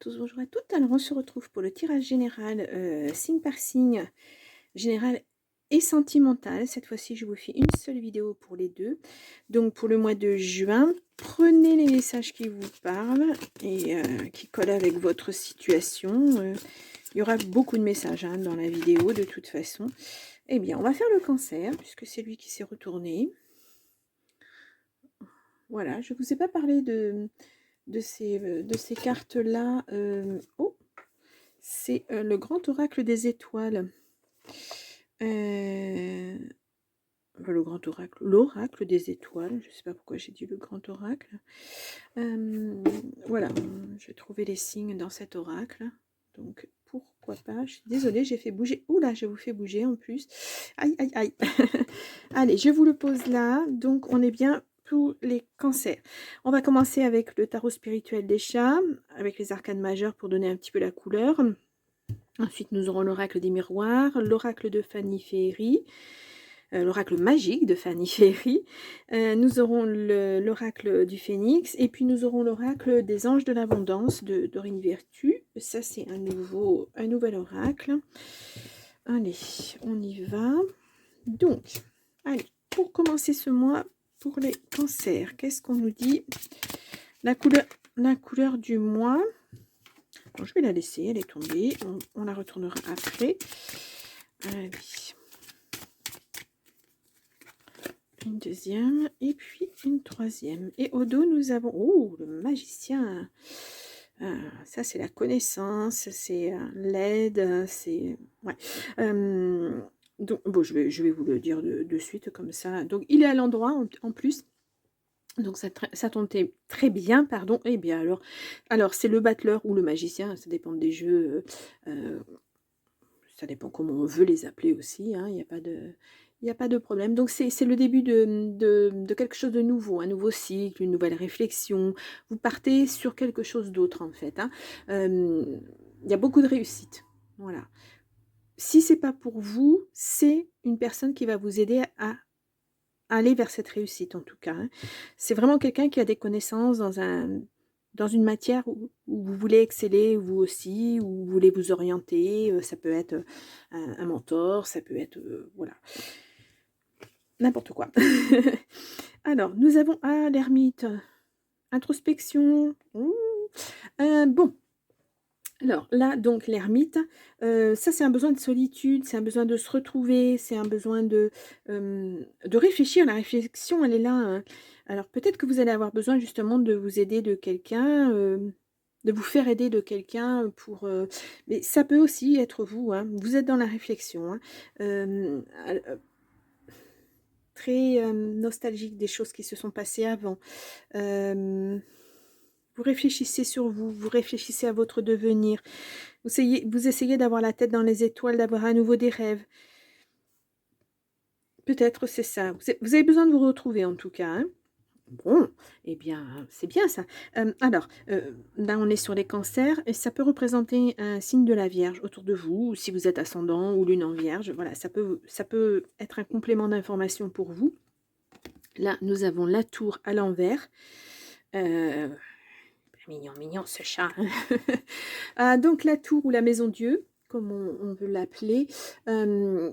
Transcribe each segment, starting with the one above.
tous, bonjour à toutes. Alors on se retrouve pour le tirage général, signe par signe, général et sentimental. Cette fois-ci, je vous fais une seule vidéo pour les deux. Donc pour le mois de juin, prenez les messages qui vous parlent et qui collent avec votre situation. Il y aura beaucoup de messages hein, dans la vidéo de toute façon. Eh bien, on va faire le cancer, puisque c'est lui qui s'est retourné. Voilà, je ne vous ai pas parlé de ces cartes-là. Oh, c'est le grand oracle des étoiles. Le grand oracle, l'oracle des étoiles. Je ne sais pas pourquoi j'ai dit le grand oracle. Voilà, j'ai trouvé les signes dans cet oracle. Donc, pourquoi pas. Je suis désolée, j'ai fait bouger. Oula, je vous fais bouger en plus. Aïe, aïe, aïe. Allez, je vous le pose là. Donc, on est bien pour les cancers. On va commencer avec le tarot spirituel des chats, avec les arcanes majeures pour donner un petit peu la couleur. Ensuite, nous aurons l'oracle des miroirs, l'oracle de Fanny Ferry, l'oracle magique de Fanny Ferry. Nous aurons l'oracle du phénix, et puis nous aurons l'oracle des anges de l'abondance de Dorine Vertu. Ça, c'est un nouvel oracle. Allez, on y va. Donc, allez, pour commencer ce mois, pour les cancers, qu'est-ce qu'on nous dit? La couleur du mois. Bon, je vais la laisser, elle est tombée. On la retournera après. Allez. Une deuxième, et puis une troisième. Et au dos, nous avons... Oh, le magicien. Ça, c'est la connaissance, c'est l'aide, c'est... Ouais. Donc, bon, je vais vous le dire de suite comme ça. Donc, il est à l'endroit en plus. Donc, ça tombe très bien, pardon. Eh bien, alors c'est le battleur ou le magicien, ça dépend des jeux. Ça dépend comment on veut les appeler aussi, hein, il n'y a pas de problème. Donc, c'est le début de quelque chose de nouveau, un nouveau cycle, une nouvelle réflexion. Vous partez sur quelque chose d'autre, en fait. Hein. Il y a beaucoup de réussite. Voilà. Si c'est pas pour vous, c'est une personne qui va vous aider à aller vers cette réussite, en tout cas. Hein. C'est vraiment quelqu'un qui a des connaissances dans une matière où vous voulez exceller vous aussi, où vous voulez vous orienter. Ça peut être un mentor, ça peut être... voilà. N'importe quoi. Alors, nous avons l'ermite. Introspection. Bon. Alors là, donc l'ermite, ça c'est un besoin de solitude, c'est un besoin de se retrouver, c'est un besoin de réfléchir. La réflexion, elle est là. Hein. Alors peut-être que vous allez avoir besoin justement de vous aider de quelqu'un, de vous faire aider de quelqu'un pour... mais ça peut aussi être vous, hein. Vous êtes dans la réflexion. Hein. Très nostalgique des choses qui se sont passées avant. Vous réfléchissez sur vous, vous réfléchissez à votre devenir. Vous essayez d'avoir la tête dans les étoiles, d'avoir à nouveau des rêves. Peut-être c'est ça. Vous avez besoin de vous retrouver en tout cas. Hein. Bon, eh bien, c'est bien ça. Alors, là, on est sur les cancers et ça peut représenter un signe de la Vierge autour de vous, ou si vous êtes ascendant ou lune en Vierge. Voilà, ça peut être un complément d'information pour vous. Là, nous avons la tour à l'envers. Mignon ce chat. Donc la tour ou la maison Dieu, comme on veut l'appeler, il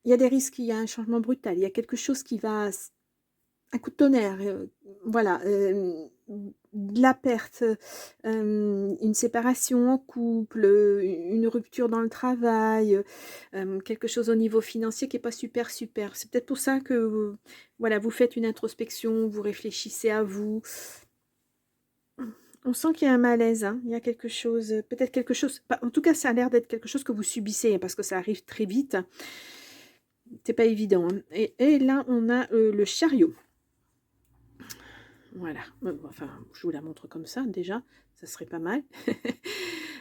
y a des risques, il y a un changement brutal, il y a quelque chose qui va... Un coup de tonnerre, voilà, de la perte, une séparation en couple, une rupture dans le travail, quelque chose au niveau financier qui n'est pas super. C'est peut-être pour ça que voilà, vous faites une introspection, vous réfléchissez à vous. On sent qu'il y a un malaise, hein. Il y a quelque chose, peut-être quelque chose, en tout cas ça a l'air d'être quelque chose que vous subissez, hein, parce que ça arrive très vite. C'est pas évident. Hein. Et là, on a le chariot. Voilà, enfin, je vous la montre comme ça, déjà, ça serait pas mal.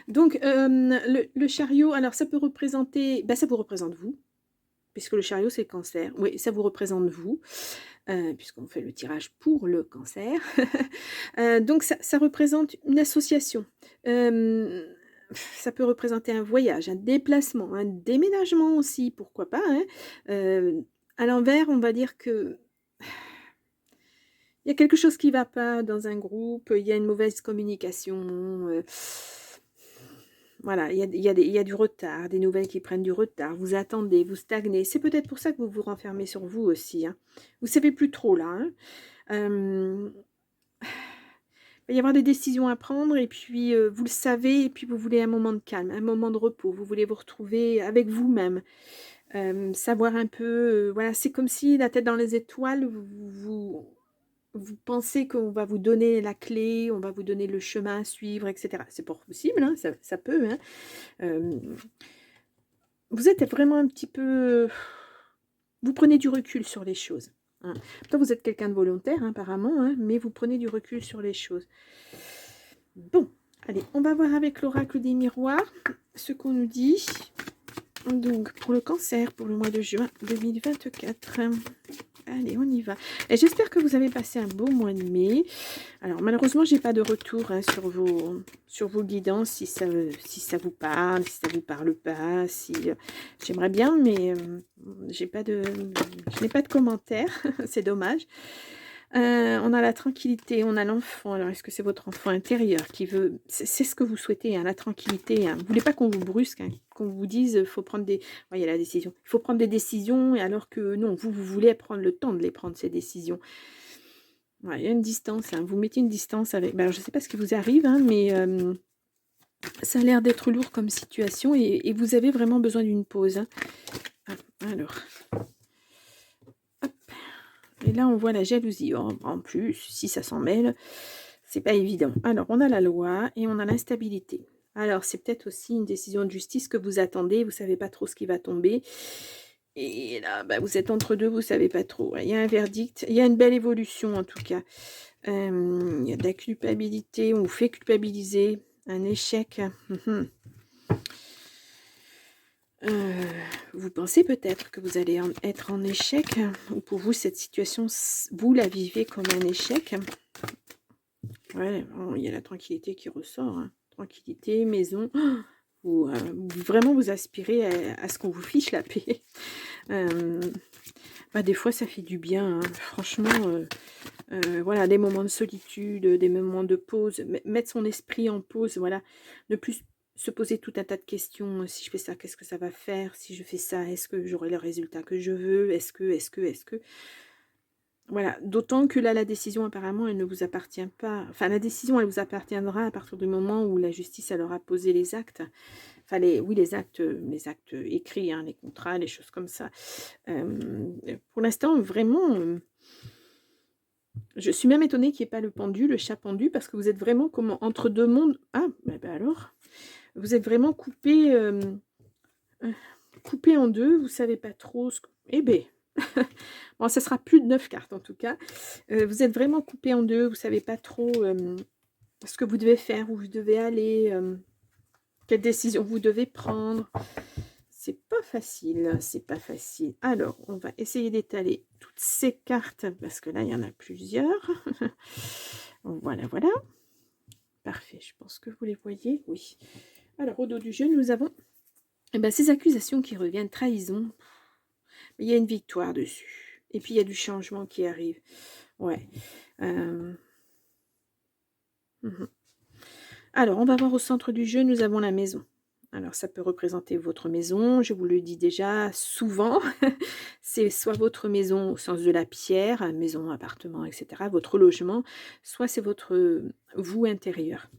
Donc, le chariot, alors ça peut représenter, ça vous représente vous, puisque le chariot, c'est le cancer. Oui, ça vous représente vous, puisqu'on fait le tirage pour le cancer. Donc, ça représente une association. Ça peut représenter un voyage, un déplacement, un déménagement aussi, pourquoi pas. Hein. À l'envers, on va dire que il y a quelque chose qui ne va pas dans un groupe, il y a une mauvaise communication. Voilà, il y a du retard, des nouvelles qui prennent du retard. Vous attendez, vous stagnez. C'est peut-être pour ça que vous vous renfermez sur vous aussi, hein. Vous savez plus trop là, hein. Hem, il va y avoir des décisions à prendre et puis, vous le savez et puis vous voulez un moment de calme, un moment de repos. Vous voulez vous retrouver avec vous-même, savoir un peu, voilà, c'est comme si la tête dans les étoiles, vous pensez qu'on va vous donner la clé, on va vous donner le chemin à suivre et cetera. C'est pas possible, hein, ça peut, hein. Hem, vous êtes vraiment un petit peu, vous prenez du recul sur les choses, hein. Pourtant vous êtes quelqu'un de volontaire, hein, apparemment, hein, mais vous prenez du recul sur les choses. Bon, allez, on va voir avec l'oracle des miroirs ce qu'on nous dit. Donc, pour le cancer, pour le mois de juin 2024. Allez, on y va. Et j'espère que vous avez passé un beau mois de mai. Alors, malheureusement, j'ai pas de retour, hein, sur vos guidances, si ça vous parle, si ça vous parle pas, si j'aimerais bien, mais j'ai pas de, je n'ai pas de commentaires. C'est dommage. On a la tranquillité, on a l'enfant. Alors, est-ce que c'est votre enfant intérieur qui veut... C'est ce que vous souhaitez, hein, la tranquillité, hein. Vous voulez pas qu'on vous brusque, hein, qu'on vous dise, faut prendre des... Ouais, il y a la décision. Il faut prendre des décisions, et alors que non, vous voulez prendre le temps de les prendre, ces décisions. Ouais, il y a une distance, hein. Vous mettez une distance avec... Ben, je ne sais pas ce qui vous arrive, hein, mais ça a l'air d'être lourd comme situation, et vous avez vraiment besoin d'une pause, hein. Ah, alors... Et là, on voit la jalousie. En plus, si ça s'en mêle, c'est pas évident. Alors, on a la loi et on a l'instabilité. Alors, c'est peut-être aussi une décision de justice que vous attendez. Vous savez pas trop ce qui va tomber. Et là, bah, vous êtes entre deux, vous savez pas trop. Il y a un verdict. Il y a une belle évolution, en tout cas. Il y a de la culpabilité. On vous fait culpabiliser. Un échec. Vous pensez peut-être que vous allez être en échec, ou pour vous, cette situation, vous la vivez comme un échec. Ouais, bon, il y a la tranquillité qui ressort, hein. Tranquillité, maison. Ou vraiment vous aspirez à ce qu'on vous fiche la paix. Bah, des fois, ça fait du bien, hein. Franchement, voilà, des moments de solitude, des moments de pause, mettre son esprit en pause, voilà, ne plus se poser tout un tas de questions. Si je fais ça, qu'est-ce que ça va faire? Si je fais ça, est-ce que j'aurai le résultat que je veux? Est-ce que voilà, d'autant que là, la décision, apparemment, elle ne vous appartient pas. Enfin, la décision, elle vous appartiendra à partir du moment où la justice, elle aura posé les actes. Enfin, les actes écrits, hein, les contrats, les choses comme ça. Pour l'instant, vraiment, je suis même étonnée qu'il n'y ait pas le pendu, le chat pendu, parce que vous êtes vraiment comme entre deux mondes. Ah, bah alors, vous êtes vraiment coupé, coupé en deux, vous savez pas trop ce que... Eh ben, bon, ça sera plus de 9 cartes en tout cas. Vous êtes vraiment coupé en deux, vous savez pas trop ce que vous devez faire, où vous devez aller, quelle décision vous devez prendre. C'est pas facile, c'est pas facile. Alors, on va essayer d'étaler toutes ces cartes, parce que là, il y en a plusieurs. Voilà, voilà. Parfait, je pense que vous les voyez, oui. Alors, au dos du jeu, nous avons ces accusations qui reviennent, trahison. Mais il y a une victoire dessus. Et puis, il y a du changement qui arrive. Ouais. Alors, on va voir au centre du jeu, nous avons la maison. Alors, ça peut représenter votre maison, je vous le dis déjà souvent. C'est soit votre maison au sens de la pierre, maison, appartement, etc., votre logement, soit c'est votre vous intérieur.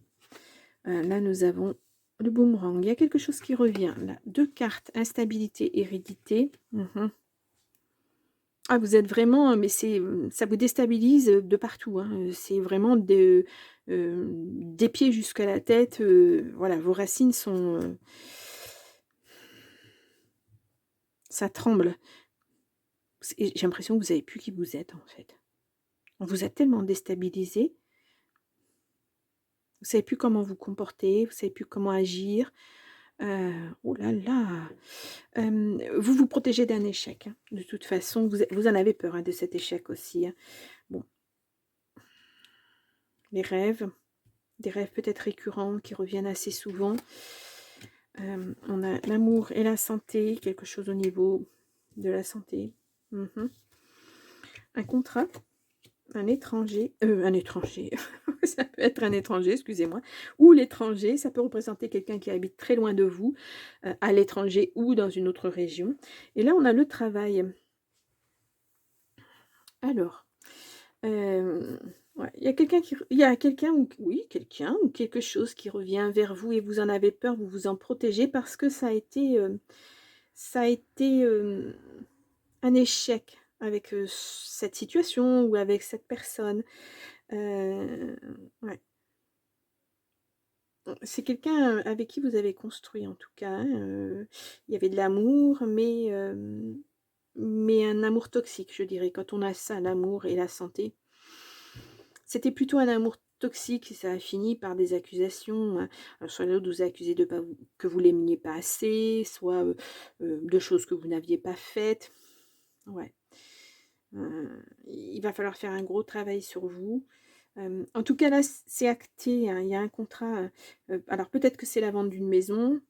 Là, nous avons le boomerang. Il y a quelque chose qui revient. Là, 2 cartes, instabilité, hérédité. Ah, vous êtes vraiment, mais ça vous déstabilise de partout, hein. C'est vraiment des pieds jusqu'à la tête. Voilà, vos racines sont... ça tremble. J'ai l'impression que vous n'avez plus qui vous êtes, en fait. On vous a tellement déstabilisé. Vous ne savez plus comment vous comporter, vous ne savez plus comment agir. Oh là là! Vous vous protégez d'un échec, hein. De toute façon, vous en avez peur, hein, de cet échec aussi, hein. Bon. Les rêves, des rêves peut-être récurrents qui reviennent assez souvent. On a l'amour et la santé, quelque chose au niveau de la santé. Un contrat. un étranger, ça peut être un étranger, excusez-moi, ou l'étranger, ça peut représenter quelqu'un qui habite très loin de vous, à l'étranger ou dans une autre région. Et là, on a le travail. Alors, ouais, il y a quelqu'un ou oui, quelqu'un ou quelque chose qui revient vers vous et vous en avez peur, vous vous en protégez parce que ça a été, un échec avec, cette situation ou avec cette personne. Heu, ouais, c'est quelqu'un, avec qui vous avez construit en tout cas, hein, il y avait de l'amour, mais un amour toxique, je dirais. Quand on a ça, l'amour et la santé, c'était plutôt un amour toxique et ça a fini par des accusations, soit l'autre vous a accusé de pas vous que vous l'aimiez pas assez, soit, de choses que vous n'aviez pas faites. Ouais. Il va falloir faire un gros travail sur vous. En tout cas là, c'est acté, hein, il y a un contrat, alors peut-être que c'est la vente d'une maison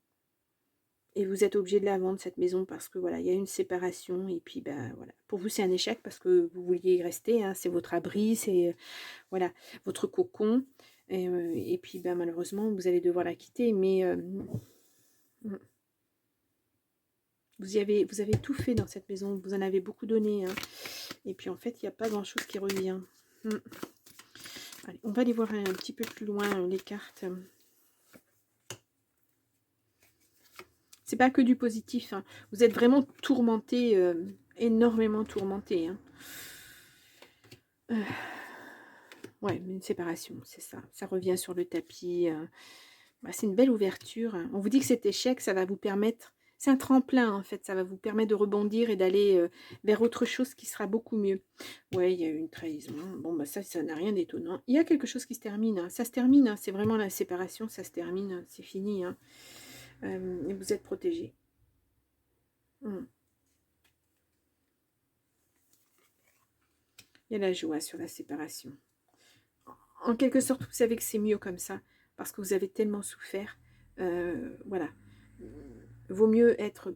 et vous êtes obligé de la vendre cette maison parce que voilà, il y a une séparation et puis, bah, voilà. Pour vous, c'est un échec parce que vous vouliez y rester, hein, c'est votre abri, c'est, voilà, votre cocon et puis, bah, malheureusement, vous allez devoir la quitter mais, mmh, vous avez tout fait dans cette maison, vous en avez beaucoup donné, hein et puis, en fait, il y a pas grand-chose qui revient. Mmh. Allez, on va aller voir un petit peu plus loin les cartes. C'est pas que du positif, hein. Vous êtes vraiment tourmenté, énormément tourmenté, hein. Euh, ouais, une séparation, c'est ça. Ça revient sur le tapis. Bah, c'est une belle ouverture, hein. On vous dit que cet échec, ça va vous permettre. C'est un tremplin en fait, ça va vous permettre de rebondir et d'aller vers autre chose qui sera beaucoup mieux. Ouais, il y a eu une trahison. Bon, bah ça n'a rien d'étonnant. Il y a quelque chose qui se termine, hein. Ça se termine, hein. C'est vraiment la séparation, ça se termine, hein. C'est fini, hein. Et vous êtes protégé. Mm. Il y a la joie sur la séparation. En quelque sorte, vous savez que c'est mieux comme ça, parce que vous avez tellement souffert. Voilà. Vaut mieux être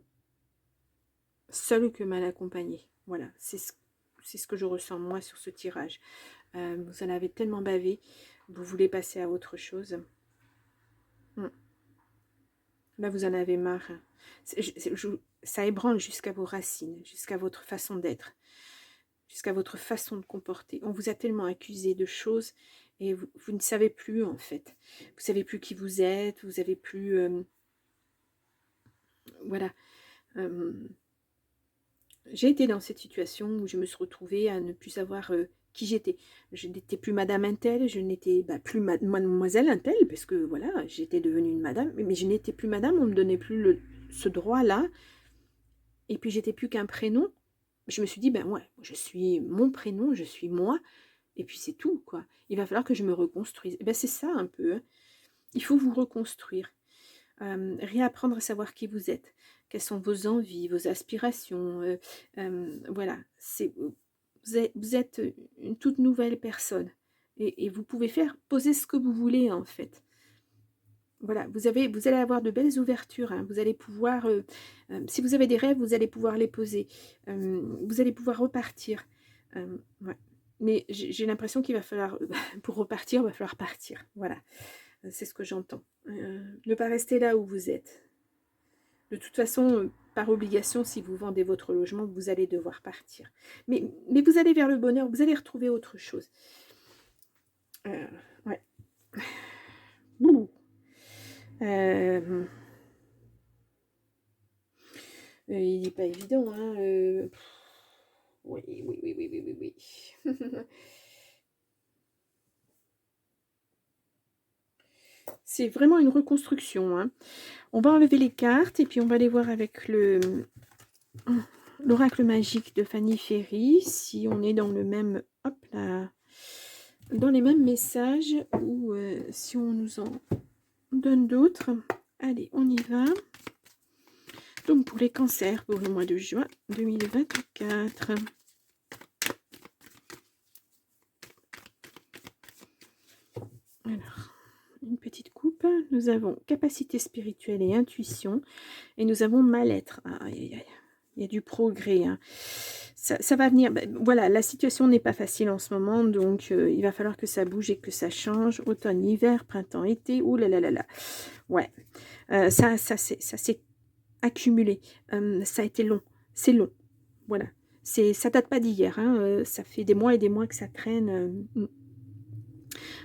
seul que mal accompagné. Voilà, c'est ce que je ressens moi sur ce tirage. Vous en avez tellement bavé, vous voulez passer à autre chose. Mm. Là, vous en avez marre. Ça ébranle jusqu'à vos racines, jusqu'à votre façon d'être, jusqu'à votre façon de comporter. On vous a tellement accusé de choses et vous ne savez plus en fait. Vous savez plus qui vous êtes, vous avez plus... voilà. J'ai été dans cette situation où je me suis retrouvée à ne plus savoir qui j'étais. Je n'étais plus madame Untel, je n'étais plus mademoiselle Untel, parce que voilà, j'étais devenue une madame, mais je n'étais plus madame, on ne me donnait plus ce droit-là, et puis j'étais plus qu'un prénom. Je me suis dit, ben ouais, je suis mon prénom, je suis moi, et puis c'est tout, quoi. Il va falloir que je me reconstruise. Et ben c'est ça un peu, hein. Il faut vous reconstruire. Réapprendre à savoir qui vous êtes, quelles sont vos envies, vos aspirations, voilà, vous êtes une toute nouvelle personne et vous pouvez poser ce que vous voulez en fait. Voilà, vous allez avoir de belles ouvertures, hein, vous allez pouvoir, si vous avez des rêves, vous allez pouvoir les poser, vous allez pouvoir repartir, ouais. Mais j'ai l'impression qu'il va falloir, pour repartir, il va falloir partir, voilà. C'est ce que j'entends. Ne pas rester là où vous êtes. De toute façon, par obligation, si vous vendez votre logement, vous allez devoir partir. Mais vous allez vers le bonheur, vous allez retrouver autre chose. Ouais. Ouh. Il n'est pas évident, hein. Oui, oui, oui, oui, oui, oui, oui. C'est vraiment une reconstruction, hein. On va enlever les cartes et puis on va les voir avec l'oracle magique de Fanny Ferry, si on est dans le même, hop là, dans les mêmes messages ou si on nous en donne d'autres. Allez, on y va. Donc pour les cancers pour le mois de juin 2024. Alors, une petite coupe. Nous avons capacité spirituelle et intuition. Et nous avons mal-être. Aïe, aïe, aïe. Il y a du progrès. Hein. Ça va venir. Ben, voilà, la situation n'est pas facile en ce moment, donc il va falloir que ça bouge et que ça change. Automne, hiver, printemps, été. Ouh là là là là. Ouais. Ça s'est accumulé. Ça a été long. C'est long. Voilà. Ça date pas d'hier. Hein. Ça fait des mois et des mois que ça traîne.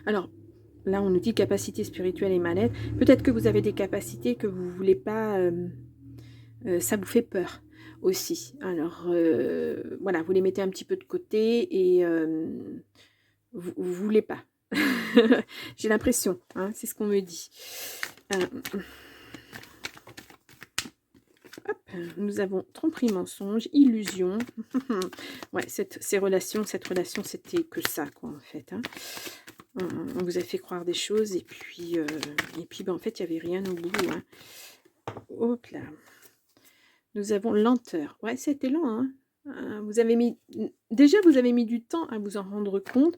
Alors, là, on nous dit capacité spirituelle et mal-être. Peut-être que vous avez des capacités que vous voulez pas... ça vous fait peur aussi. Alors, voilà, vous les mettez un petit peu de côté et vous ne voulez pas. J'ai l'impression, hein, c'est ce qu'on me dit. Hop, nous avons tromperie, mensonge, illusion. Ouais, cette relation, c'était que ça, quoi, en fait. Hein. On vous a fait croire des choses et puis ben, en fait, il n'y avait rien au bout. Hein. Hop là. Nous avons lenteur. Ouais, c'était lent. Hein. Vous avez mis... Déjà, vous avez mis du temps à vous en rendre compte.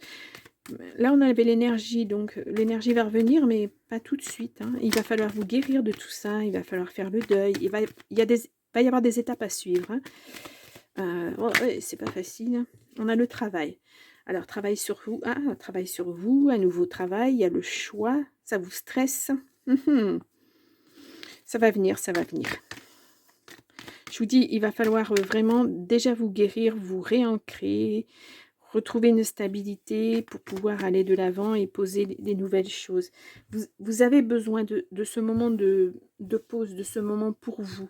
Là, on avait l'énergie, donc l'énergie va revenir, mais pas tout de suite. Hein. Il va falloir vous guérir de tout ça. Il va falloir faire le deuil. Va y avoir des étapes à suivre. Hein. Ouais, c'est pas facile. Hein. On a le travail. Alors, travail sur vous. Travail sur vous. Un nouveau travail. Il y a le choix. Ça vous stresse. Ça va venir, ça va venir. Je vous dis, il va falloir vraiment déjà vous guérir, vous réancrer, retrouver une stabilité pour pouvoir aller de l'avant et poser des nouvelles choses. Vous avez besoin de ce moment de pause, de ce moment pour vous.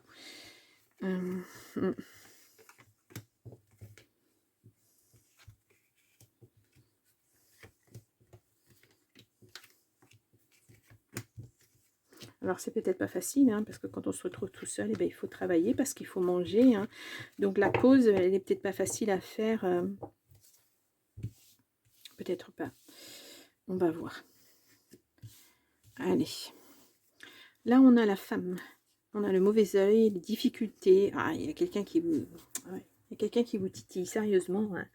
Alors, c'est peut-être pas facile, hein, parce que quand on se retrouve tout seul, eh ben, il faut travailler parce qu'il faut manger. Hein. Donc, la pause, elle n'est peut-être pas facile à faire. Peut-être pas. On va voir. Allez. Là, on a la femme. On a le mauvais œil, les difficultés. Il y a quelqu'un qui vous... Ouais, il y a quelqu'un qui vous titille, sérieusement. Hein.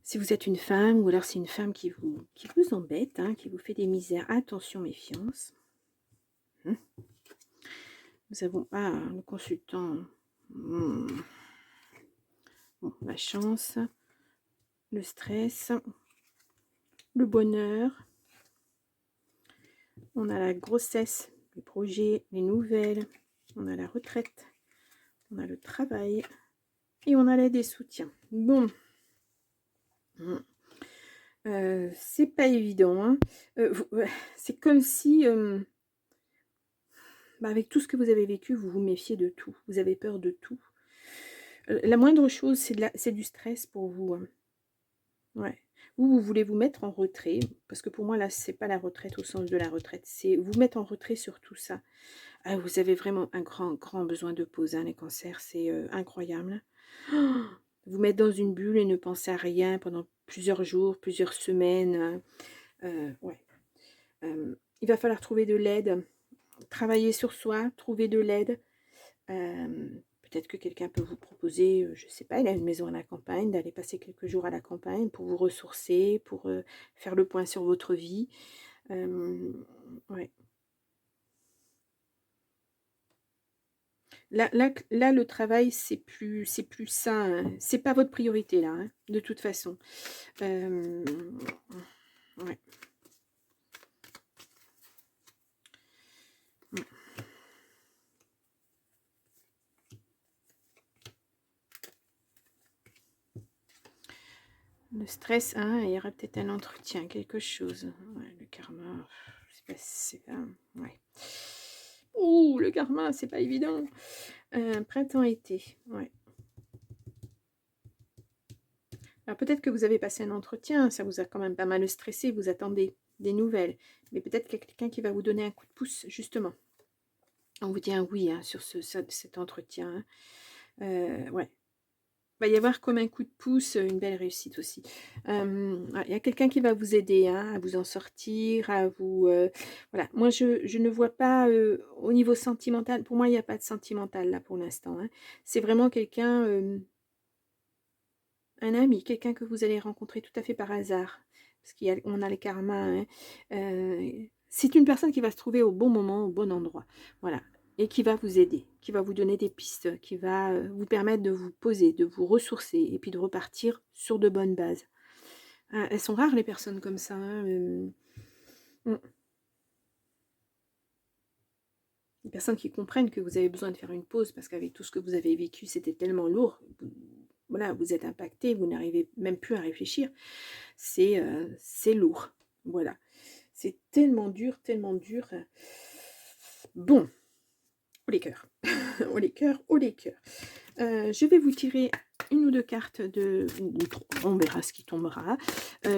Si vous êtes une femme, ou alors c'est une femme qui vous embête, hein, qui vous fait des misères, attention, méfiance. Nous avons le consultant. Bon, la chance, le stress, le bonheur. On a la grossesse, les projets, les nouvelles. On a la retraite. On a le travail. Et on a l'aide et soutien. Bon. C'est pas évident. Hein. C'est comme si... avec tout ce que vous avez vécu, vous vous méfiez de tout. Vous avez peur de tout. La moindre chose, c'est du stress pour vous. Hein. Ouais. Vous voulez vous mettre en retrait. Parce que pour moi, là, c'est pas la retraite au sens de la retraite. C'est vous mettre en retrait sur tout ça. Vous avez vraiment un grand besoin de pause. Hein, les cancers, c'est incroyable. Vous mettre dans une bulle et ne penser à rien pendant plusieurs jours, plusieurs semaines. Ouais. Il va falloir trouver de l'aide. Travailler sur soi, trouver de l'aide. Peut-être que quelqu'un peut vous proposer, je ne sais pas, il a une maison à la campagne, d'aller passer quelques jours à la campagne pour vous ressourcer, pour faire le point sur votre vie. Ouais. Là, le travail, c'est plus sain. Hein. C'est pas votre priorité, là, hein, de toute façon. Ouais. Le stress, il y aura peut-être un entretien, quelque chose. Ouais, le karma, c'est pas... Ouais. Ouh, le karma, c'est pas évident. Printemps-été, ouais. Alors peut-être que vous avez passé un entretien, ça vous a quand même pas mal stressé, vous attendez des nouvelles. Mais peut-être qu'il y a quelqu'un qui va vous donner un coup de pouce, justement. On vous dit un oui hein, sur cet entretien. Ouais. Il va y avoir comme un coup de pouce, une belle réussite aussi. Il y a quelqu'un qui va vous aider hein, à vous en sortir, à vous... voilà, moi je ne vois pas au niveau sentimental, pour moi il n'y a pas de sentimental là pour l'instant. Hein. C'est vraiment quelqu'un, un ami, quelqu'un que vous allez rencontrer tout à fait par hasard. Parce qu'on a les karmas. Hein. C'est une personne qui va se trouver au bon moment, au bon endroit. Voilà. et qui va vous aider, qui va vous donner des pistes, qui va vous permettre de vous poser, de vous ressourcer et puis de repartir sur de bonnes bases. Elles sont rares les personnes comme ça. Hein, les personnes qui comprennent que vous avez besoin de faire une pause parce qu'avec tout ce que vous avez vécu, c'était tellement lourd. Voilà, vous êtes impacté, vous n'arrivez même plus à réfléchir. C'est lourd. Voilà. C'est tellement dur, tellement dur. Bon, oh les cœurs. Oh les cœurs, oh les cœurs. Je vais vous tirer une ou deux cartes ou trois, on verra ce qui tombera.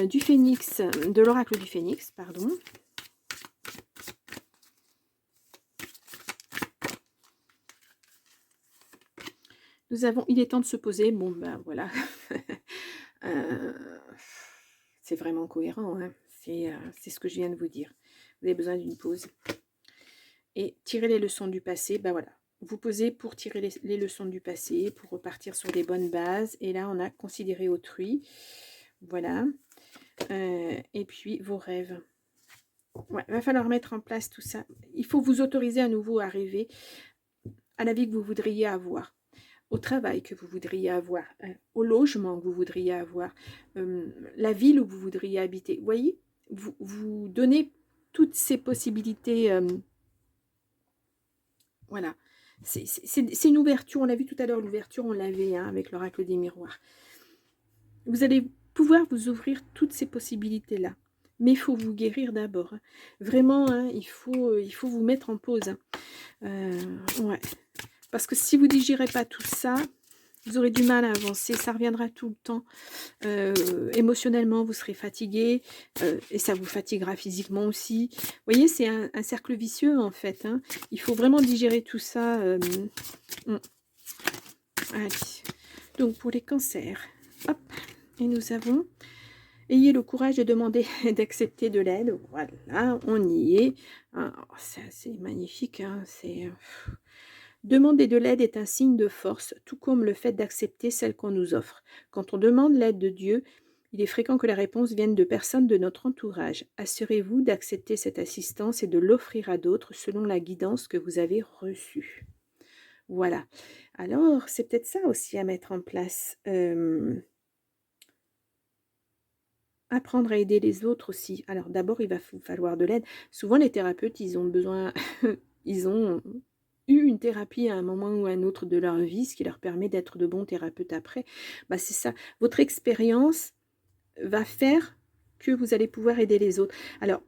Du phénix, de l'oracle du phénix, pardon. Nous avons, il est temps de se poser. Bon, ben voilà. C'est vraiment cohérent. Hein. C'est ce que je viens de vous dire. Vous avez besoin d'une pause. Et tirer les leçons du passé, ben voilà. Vous posez pour tirer les leçons du passé, pour repartir sur des bonnes bases. Et là, on a considéré autrui. Voilà. Et puis, vos rêves. Ouais, il va falloir mettre en place tout ça. Il faut vous autoriser à nouveau à rêver à la vie que vous voudriez avoir, au travail que vous voudriez avoir, au logement que vous voudriez avoir, la ville où vous voudriez habiter. Vous voyez, vous donnez toutes ces possibilités. Voilà. C'est une ouverture. On l'a vu tout à l'heure, l'ouverture, on l'avait hein, avec l'oracle des miroirs. Vous allez pouvoir vous ouvrir toutes ces possibilités-là. Mais il faut vous guérir d'abord. Hein. Vraiment, hein, il faut vous mettre en pause. Hein. Ouais. Parce que si vous ne digérez pas tout ça, vous aurez du mal à avancer. Ça reviendra tout le temps. Émotionnellement, vous serez fatigué. Et ça vous fatiguera physiquement aussi. Vous voyez, c'est un cercle vicieux en fait. Hein. Il faut vraiment digérer tout ça. Allez. Donc pour les cancers. Hop. Et nous avons... Ayez le courage de demander, d'accepter de l'aide. Voilà, on y est. Oh, c'est magnifique. Hein, demander de l'aide est un signe de force, tout comme le fait d'accepter celle qu'on nous offre. Quand on demande l'aide de Dieu, il est fréquent que la réponse vienne de personnes de notre entourage. Assurez-vous d'accepter cette assistance et de l'offrir à d'autres selon la guidance que vous avez reçue. Voilà. Alors, c'est peut-être ça aussi à mettre en place. Apprendre à aider les autres aussi. Alors d'abord, il va vous falloir de l'aide. Souvent, les thérapeutes, ils ont besoin, ils ont eu une thérapie à un moment ou à un autre de leur vie, ce qui leur permet d'être de bons thérapeutes après. Bah, c'est ça. Votre expérience va faire que vous allez pouvoir aider les autres. Alors,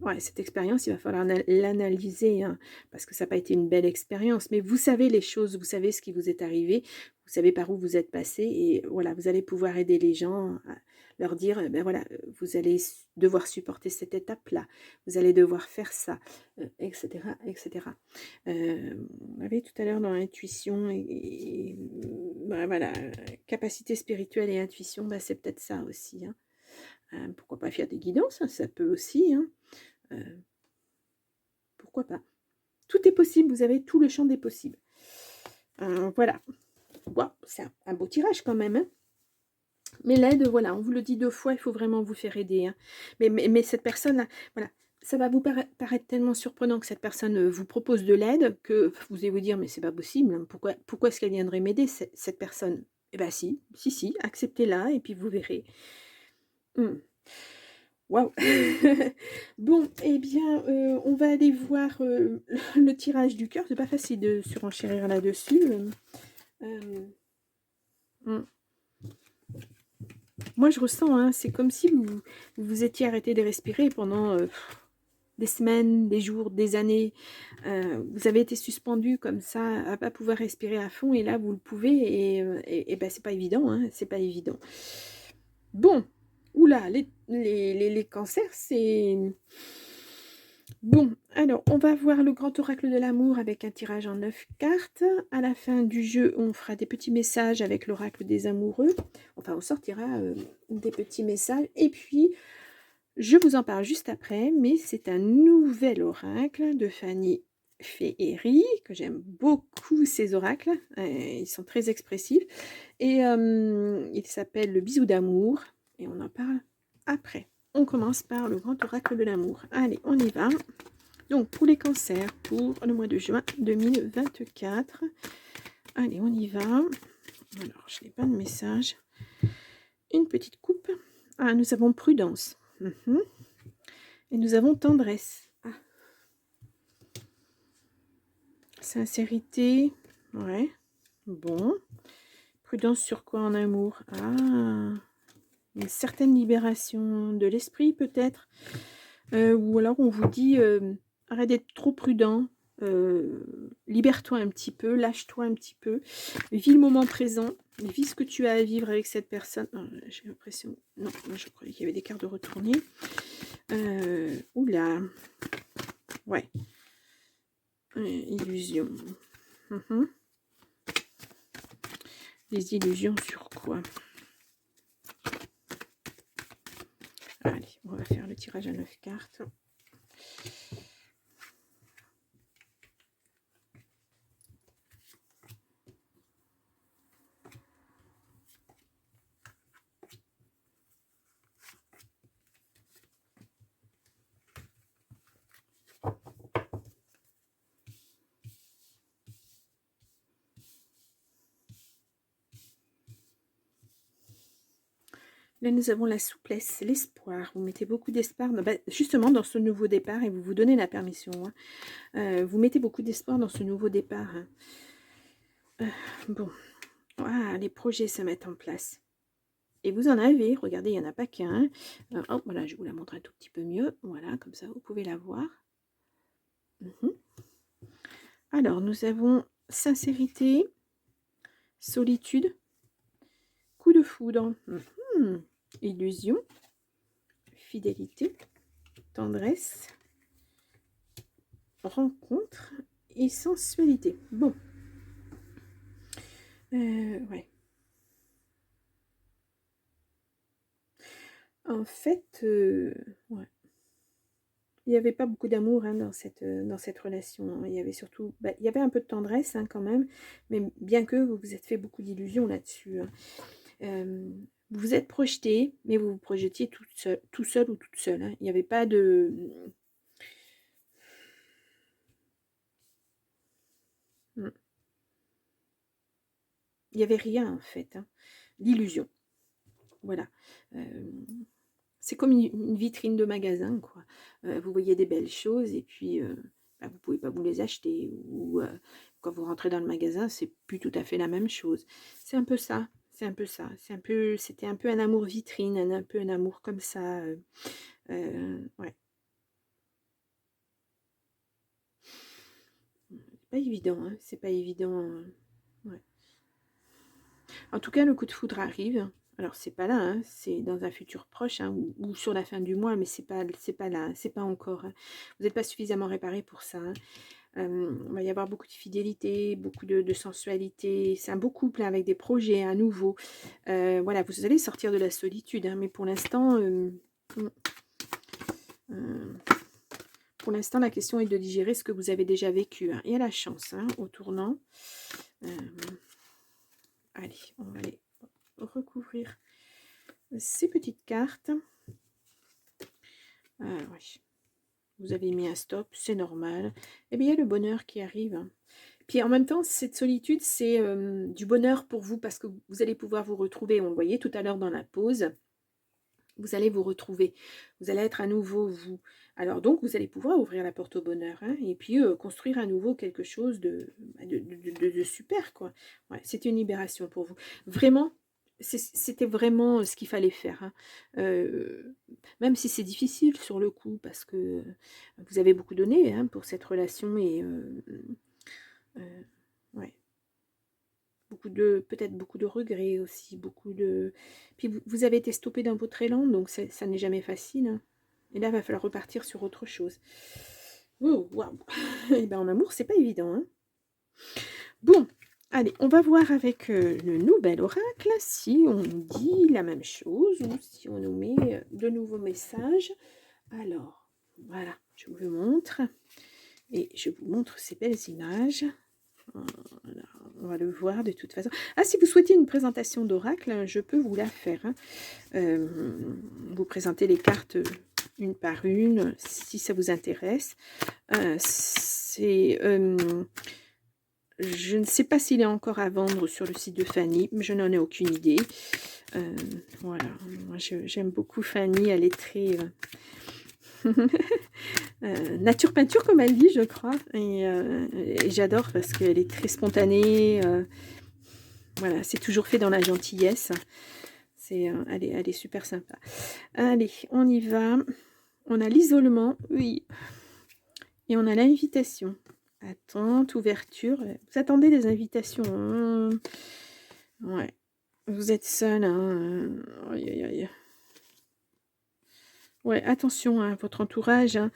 ouais, cette expérience, il va falloir l'analyser, hein, parce que ça n'a pas été une belle expérience. Mais vous savez les choses, vous savez ce qui vous est arrivé, vous savez par où vous êtes passé, et voilà, vous allez pouvoir aider les gens, à leur dire, ben voilà, vous allez devoir supporter cette étape-là, vous allez devoir faire ça, etc., etc. On avait tout à l'heure dans l'intuition ben voilà, capacité spirituelle et intuition, ben c'est peut-être ça aussi. Hein. Pourquoi pas faire des guidances, hein, ça peut aussi. Hein. Pourquoi pas? Tout est possible, vous avez tout le champ des possibles. Voilà. Wow, c'est un beau tirage quand même. Hein. Mais l'aide, voilà, on vous le dit 2 fois, il faut vraiment vous faire aider. Hein. Mais cette personne-là, voilà, ça va vous paraître tellement surprenant que cette personne vous propose de l'aide que vous allez vous dire, mais c'est pas possible, hein. Pourquoi est-ce qu'elle viendrait m'aider, cette personne? Eh bien si, acceptez-la et puis vous verrez. Waouh. Bon, eh bien, on va aller voir le tirage du cœur. C'est pas facile de surenchérir là-dessus. Moi, je ressens, hein, c'est comme si vous vous étiez arrêté de respirer pendant des semaines, des jours, des années. Vous avez été suspendu comme ça, à pas pouvoir respirer à fond, et là, vous le pouvez, et ben, c'est pas évident, hein, c'est pas évident. Bon, oula, les cancers, c'est... Bon, alors, on va voir le grand oracle de l'amour avec un tirage en 9 cartes. À la fin du jeu, on fera des petits messages avec l'oracle des amoureux. Enfin, on sortira des petits messages. Et puis, je vous en parle juste après, mais c'est un nouvel oracle de Fanny Féerie, que j'aime beaucoup ces oracles. Ils sont très expressifs. Et il s'appelle le bisou d'amour. Et on en parle après. On commence par le grand oracle de l'amour. Allez, on y va. Donc, pour les cancers, pour le mois de juin 2024. Allez, on y va. Alors, je n'ai pas de message. Une petite coupe. Ah, nous avons prudence. Et nous avons tendresse. Ah. Sincérité. Ouais. Bon. Prudence sur quoi en amour? Ah. Une certaine libération de l'esprit, peut-être. Ou alors, on vous dit, arrête d'être trop prudent. Libère-toi un petit peu, lâche-toi un petit peu, vis le moment présent, vis ce que tu as à vivre avec cette personne. J'ai l'impression, non, je croyais qu'il y avait des cartes de retourner. Oula, ouais, illusion. Des illusions sur quoi? Allez, on va faire le tirage à 9 cartes. Là, nous avons la souplesse, l'espoir. Vous mettez beaucoup d'espoir justement dans ce nouveau départ et vous vous donnez la permission. Vous mettez beaucoup d'espoir dans ce nouveau départ. Bon, les projets se mettent en place. Et vous en avez, regardez, il n'y en a pas qu'un. Voilà, je vous la montre un tout petit peu mieux. Voilà, comme ça, vous pouvez la voir. Alors, nous avons sincérité, solitude, coup de foudre, illusion, fidélité, tendresse, rencontre et sensualité. Bon. Ouais. En fait, ouais. Il n'y avait pas beaucoup d'amour dans cette relation. Il y avait surtout, il y avait un peu de tendresse quand même, mais bien que vous vous êtes fait beaucoup d'illusions là-dessus. Vous vous êtes projeté, mais vous vous projetiez tout seul ou toute seule. Il n'y avait pas de... Il n'y avait rien en fait. L'illusion. Voilà. C'est comme une vitrine de magasin, quoi. Vous voyez des belles choses et puis vous ne pouvez pas vous les acheter. Ou quand vous rentrez dans le magasin, c'est plus tout à fait la même chose. C'est un peu ça. C'est un peu ça. C'était un peu un amour vitrine, un peu un amour comme ça. Ouais. C'est pas évident, c'est pas évident. Ouais. En tout cas, le coup de foudre arrive. Alors, c'est pas là, c'est dans un futur proche, ou sur la fin du mois, mais c'est pas là, c'est pas encore. Vous n'êtes pas suffisamment réparé pour ça. Il va y avoir beaucoup de fidélité, beaucoup de sensualité. C'est un beau couple avec des projets à nouveau. Voilà, vous allez sortir de la solitude, mais pour l'instant, la question est de digérer ce que vous avez déjà vécu. Il y a la chance au tournant. Allez, on va aller recouvrir ces petites cartes. Oui. Vous avez mis un stop, c'est normal. Et bien, il y a le bonheur qui arrive. Puis en même temps, cette solitude, c'est du bonheur pour vous parce que vous allez pouvoir vous retrouver. On le voyait tout à l'heure dans la pause. Vous allez vous retrouver. Vous allez être à nouveau vous. Alors donc, vous allez pouvoir ouvrir la porte au bonheur et puis construire à nouveau quelque chose de super, quoi. Ouais, c'était une libération pour vous. Vraiment, c'était vraiment ce qu'il fallait faire. Même si c'est difficile sur le coup, parce que vous avez beaucoup donné pour cette relation et ouais. Peut-être beaucoup de regrets aussi, puis vous avez été stoppé dans votre élan, donc ça n'est jamais facile. Et là, il va falloir repartir sur autre chose. Oh, waouh. Et ben en amour, c'est pas évident. Bon, allez, on va voir avec le nouvel oracle si on dit la même chose ou si on nous met de nouveaux messages. Alors, voilà, je vous le montre. Et je vous montre ces belles images. Voilà, on va le voir de toute façon. Si vous souhaitez une présentation d'oracle, je peux vous la faire. Vous présenter les cartes une par une, si ça vous intéresse. Je ne sais pas s'il est encore à vendre sur le site de Fanny, mais je n'en ai aucune idée. Voilà, moi j'aime beaucoup Fanny, elle est très nature peinture comme elle dit, je crois, et j'adore parce qu'elle est très spontanée. Voilà, c'est toujours fait dans la gentillesse. Elle est super sympa. Allez, on y va. On a l'isolement, oui, et on a l'invitation. Attente, ouverture. Vous attendez des invitations. Ouais. Vous êtes seul. Hein. Aïe, aïe, aïe. Ouais, attention à votre entourage. Hein.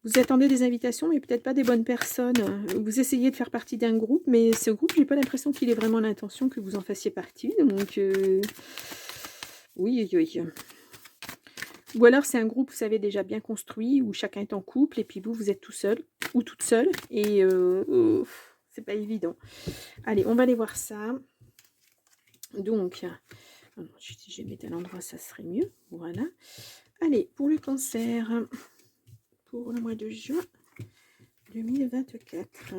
Vous attendez des invitations, mais peut-être pas des bonnes personnes. Vous essayez de faire partie d'un groupe, mais ce groupe, j'ai pas l'impression qu'il ait vraiment l'intention que vous en fassiez partie. Donc, oui, oui, oui. Ou alors c'est un groupe, vous savez, déjà bien construit, où chacun est en couple, et puis vous êtes tout seul, ou toute seule, et c'est pas évident. Allez, on va aller voir ça. Donc, si je vais mettre à l'endroit, ça serait mieux. Voilà. Allez, pour le cancer, pour le mois de juin 2024.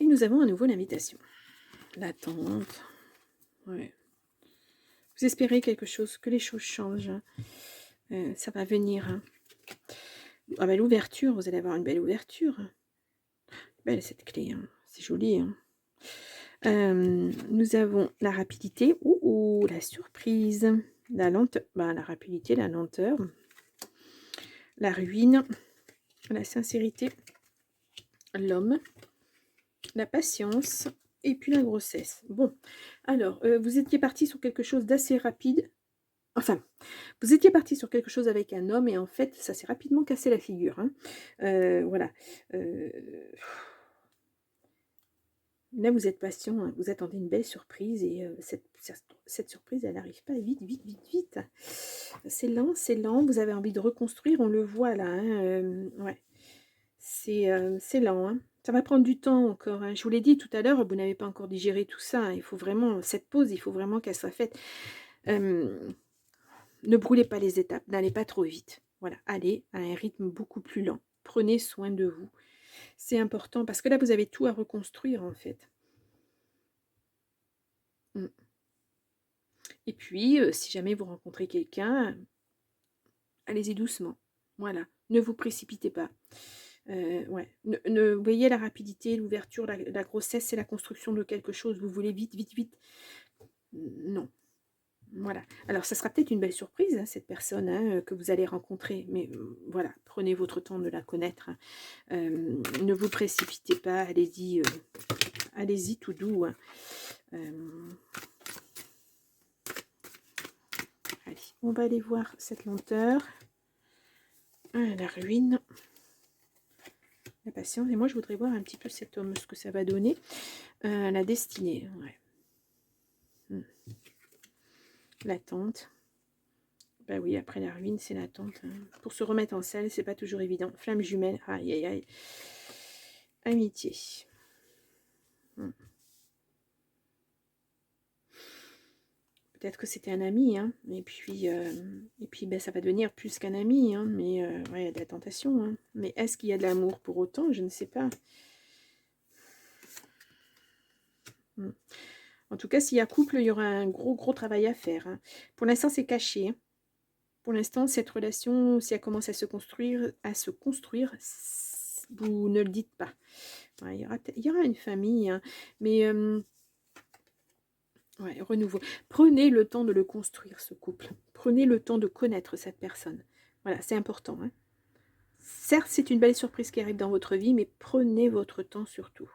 Et nous avons à nouveau l'invitation. L'attente. Ouais. Vous espérez quelque chose, que les choses changent. Ça va venir. Hein. Ah ben, l'ouverture, vous allez avoir une belle ouverture. Belle cette clé, hein. C'est joli. Hein. Nous avons la rapidité ou la surprise, la lenteur, la rapidité, la lenteur, la ruine, la sincérité, l'homme, la patience et puis la grossesse. Bon, alors, vous étiez parti sur quelque chose d'assez rapide. Enfin, vous étiez parti sur quelque chose avec un homme et en fait, ça s'est rapidement cassé la figure. Hein. Voilà. Là, vous êtes patient, hein, vous attendez une belle surprise et cette surprise, elle n'arrive pas vite, vite, vite, vite. C'est lent, vous avez envie de reconstruire, on le voit là. Hein, ouais. C'est lent. Hein. Ça va prendre du temps encore. Hein. Je vous l'ai dit tout à l'heure, vous n'avez pas encore digéré tout ça. Hein. Il faut vraiment, cette pause, il faut vraiment qu'elle soit faite. Ne brûlez pas les étapes, n'allez pas trop vite. Voilà, allez à un rythme beaucoup plus lent. Prenez soin de vous. C'est important parce que là, vous avez tout à reconstruire en fait. Et puis, si jamais vous rencontrez quelqu'un, allez-y doucement. Voilà, ne vous précipitez pas. Ouais. Vous voyez la rapidité, l'ouverture, la grossesse, c'est la construction de quelque chose. Vous voulez vite, vite, vite. Non. Voilà. Alors, ça sera peut-être une belle surprise, hein, cette personne hein, que vous allez rencontrer. Mais voilà, prenez votre temps de la connaître. Hein. Ne vous précipitez pas. Allez-y allez-y tout doux. Hein. Allez, on va aller voir cette lenteur. La ruine. La patience. Et moi, je voudrais voir un petit peu cet homme, ce que ça va donner. La destinée. Ouais. L'attente. Bah oui, après la ruine, c'est l'attente. Hein. Pour se remettre en selle, c'est pas toujours évident. Flamme jumelle. Aïe, aïe, aïe. Amitié. Peut-être que c'était un ami, hein. Et puis ben, ça va devenir plus qu'un ami, hein. Mais ouais, il y a de la tentation. Hein. Mais est-ce qu'il y a de l'amour pour autant? Je ne sais pas. En tout cas, s'il y a couple, il y aura un gros travail à faire. Hein. Pour l'instant, c'est caché. Hein. Pour l'instant, cette relation, si elle commence à se construire, vous ne le dites pas. Ouais, il y aura une famille, hein. Mais ouais, renouveau. Prenez le temps de le construire, ce couple. Prenez le temps de connaître cette personne. Voilà, c'est important. Hein. Certes, c'est une belle surprise qui arrive dans votre vie, mais prenez votre temps surtout.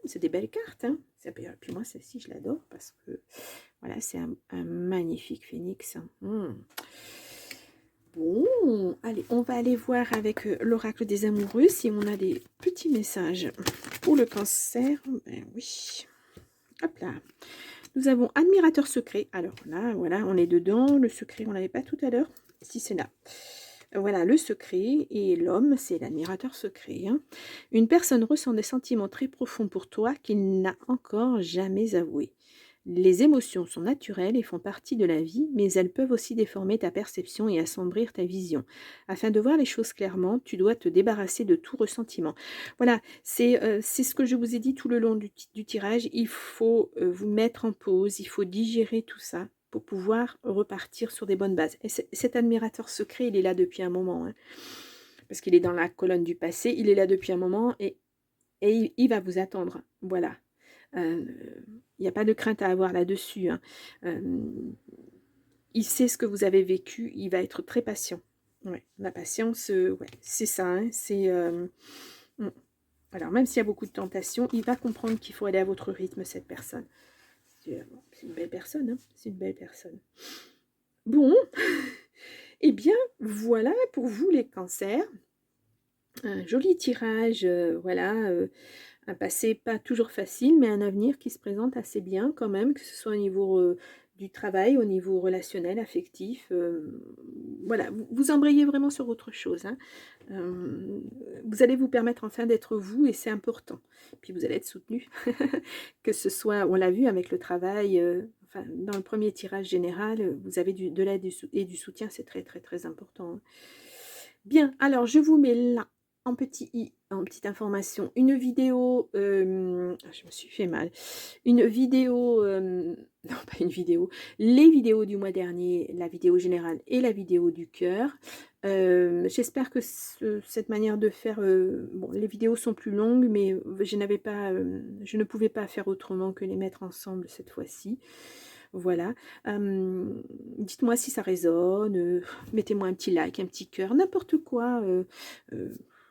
C'est des belles cartes. Hein. Puis moi, celle-ci, je l'adore parce que voilà, c'est un magnifique phénix. Bon, allez, on va aller voir avec l'oracle des amoureux si on a des petits messages pour le cancer. Ben oui. Hop là. Nous avons admirateur secret. Alors là, voilà, on est dedans. Le secret, on l'avait pas tout à l'heure. si c'est là. Voilà, le secret, et l'homme, c'est l'admirateur secret, hein. Une personne ressent des sentiments très profonds pour toi qu'il n'a encore jamais avoués. Les émotions sont naturelles et font partie de la vie, mais elles peuvent aussi déformer ta perception et assombrir ta vision. Afin de voir les choses clairement, tu dois te débarrasser de tout ressentiment. Voilà, c'est ce que je vous ai dit tout le long du tirage. Il faut vous mettre en pause, il faut digérer tout ça pour pouvoir repartir sur des bonnes bases. Et cet admirateur secret, il est là depuis un moment, hein, parce qu'il est dans la colonne du passé, il est là depuis un moment et il va vous attendre. Voilà. Il n'y a pas de crainte à avoir là-dessus, hein. Il sait ce que vous avez vécu, il va être très patient. Ouais, la patience, ouais, c'est ça, hein, mm. Alors, même s'il y a beaucoup de tentations, il va comprendre qu'il faut aller à votre rythme, cette personne. C'est une belle personne, hein, c'est une belle personne. Bon, eh bien, voilà pour vous les cancers. Un joli tirage, voilà, un passé pas toujours facile, mais un avenir qui se présente assez bien quand même, que ce soit au niveau du travail, au niveau relationnel, affectif. Voilà, vous embrayez vraiment sur autre chose, hein. Vous allez vous permettre enfin d'être vous et c'est important. Puis vous allez être soutenu, que ce soit, on l'a vu avec le travail, enfin, dans le premier tirage général, vous avez de l'aide et du soutien, c'est très très très important, hein. Bien, alors je vous mets là en petit i, en petite information, une vidéo, je me suis fait mal, une vidéo, non pas une vidéo, les vidéos du mois dernier, la vidéo générale et la vidéo du cœur. J'espère que cette manière de faire, bon, les vidéos sont plus longues, mais je n'avais pas, je ne pouvais pas faire autrement que les mettre ensemble cette fois-ci. Voilà. Dites-moi si ça résonne, mettez-moi un petit like, un petit cœur, n'importe quoi,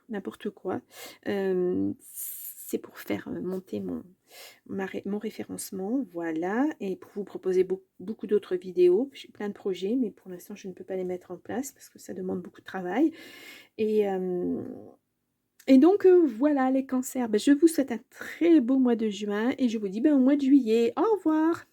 n'importe quoi. C'est pour faire monter mon référencement, voilà, et pour vous proposer beaucoup d'autres vidéos. J'ai plein de projets, mais pour l'instant, je ne peux pas les mettre en place parce que ça demande beaucoup de travail. Et, donc, voilà les cancers. Ben, je vous souhaite un très beau mois de juin et je vous dis ben, au mois de juillet. Au revoir!